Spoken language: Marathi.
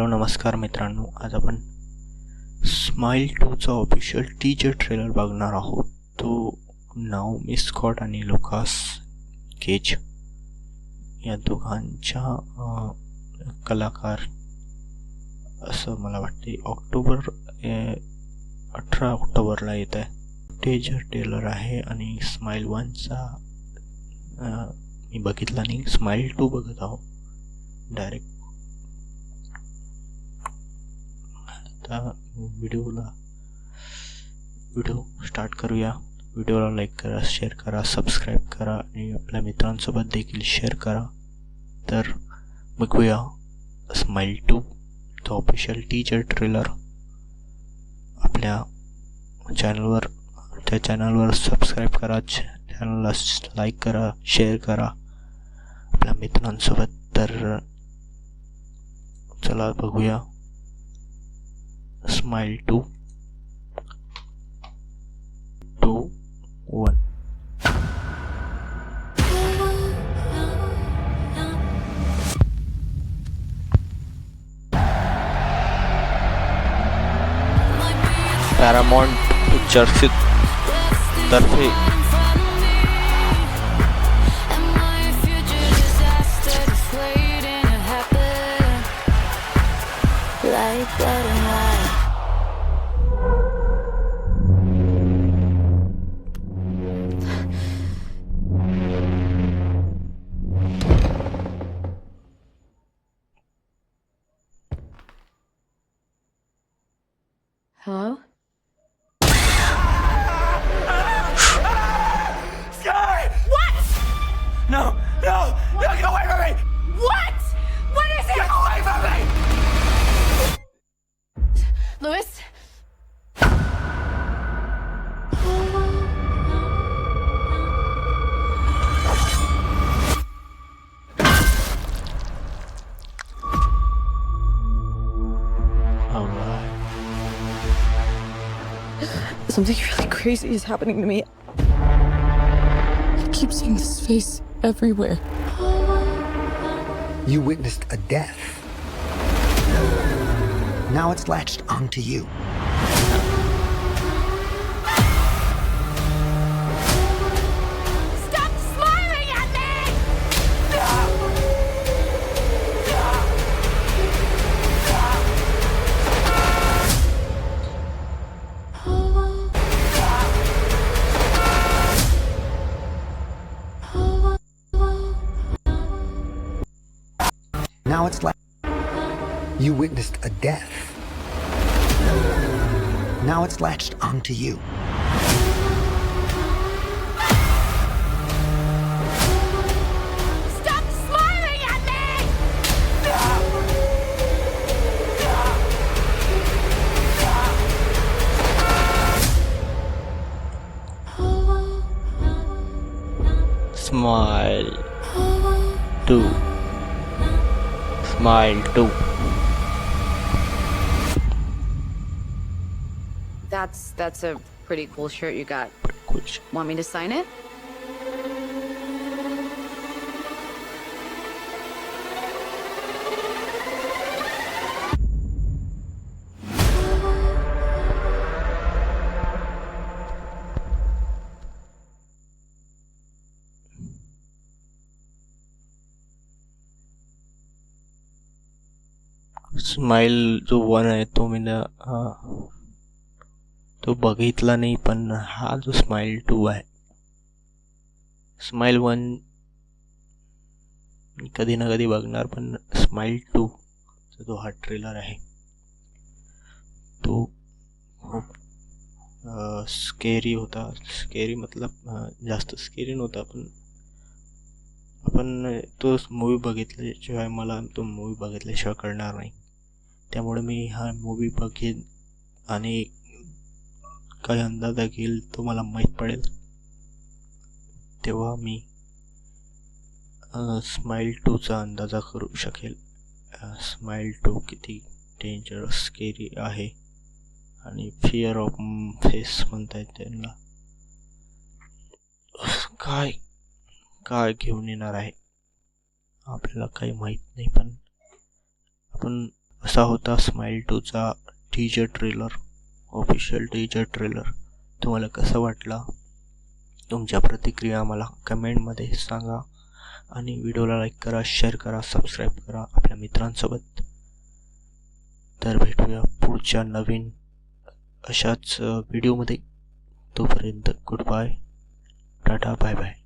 हॅलो नमस्कार मित्रांनो, आज आपण स्माइल 2चा ऑफिशियल टीजर ट्रेलर बघणार आहोत. तो नाओमी स्कॉट आणि लुकास केज या दोघांच्या कलाकार असं मला वाटते. 18 ऑक्टोबरला येत आहे. टीजर ट्रेलर आहे आणि स्माइल 1चा मी बघितला नाही, स्माइल 2 बघत आहोत डायरेक्ट. आता व्हिडिओ स्टार्ट करूया. व्हिडिओला लाईक करा, शेअर करा, सबस्क्राईब करा आणि आपल्या मित्रांसोबत देखील शेअर करा. तर बघूया स्माइल 2 तो ऑफिशियल टीजर ट्रेलर. आपल्या चॅनलवर सबस्क्राईब करा, चॅनलला लाईक करा, शेअर करा आपल्या मित्रांसोबत. तर चला बघूया स्माइल 2 2 1. पॅरामाउंट पिक्चर्स तर्फे Hello? Sky! What? No! No! No! Get away from me! What? What is it? Get away from me! Louis? alright. Something really crazy is happening to me. I keep seeing this face everywhere. You witnessed a death. Now it's latched onto you. Stop smiling at me! Now it's You witnessed a death. Now it's latched onto you. Stop smiling at me! Smile 2. Smile 2. That's a pretty cool shirt you got. Cool. Want me to sign it? Smile जो 1 आहे तो मी तो बघितला नाही, पण हा जो स्माइल 2 आहे, स्माइल 1 कधी ना कधी बघणार, पण स्माइल 2 चा जो हा ट्रेलर आहे तो खूप स्केरी होता. स्केरी मतलब जास्त स्केरी नव्हता, पण आपण तो मूवी बघितल्याशिवाय मला तो मूवी बघितल्याशिवाय कळणार नाही. त्यामुळे मी हा मूवी बघेन आणि काही अंदाज घेईल, तो मला माहीत पडेल तेव्हा मी स्माइल 2चा अंदाजा करू शकेल. स्माइल 2 किती डेंजरस स्केरी आहे आणि फिअर ऑफ फेस म्हणतायत त्यांना. काय काय घेऊन येणार आहे आपल्याला काही माहीत नाही, पण आपण असा होता स्माईल 2चा teaser trailer, official teaser trailer. तुम्हाला कसा वाटला? तुमच्या प्रतिक्रिया आम्हाला कमेंटमध्ये सांगा आणि व्हिडिओला लाईक करा, शेअर करा, सबस्क्राईब करा आपल्या मित्रांसोबत. तर भेटूया पुढच्या नवीन अशाच व्हिडिओमध्ये. तोपर्यंत गुड बाय, टाटा, बाय बाय.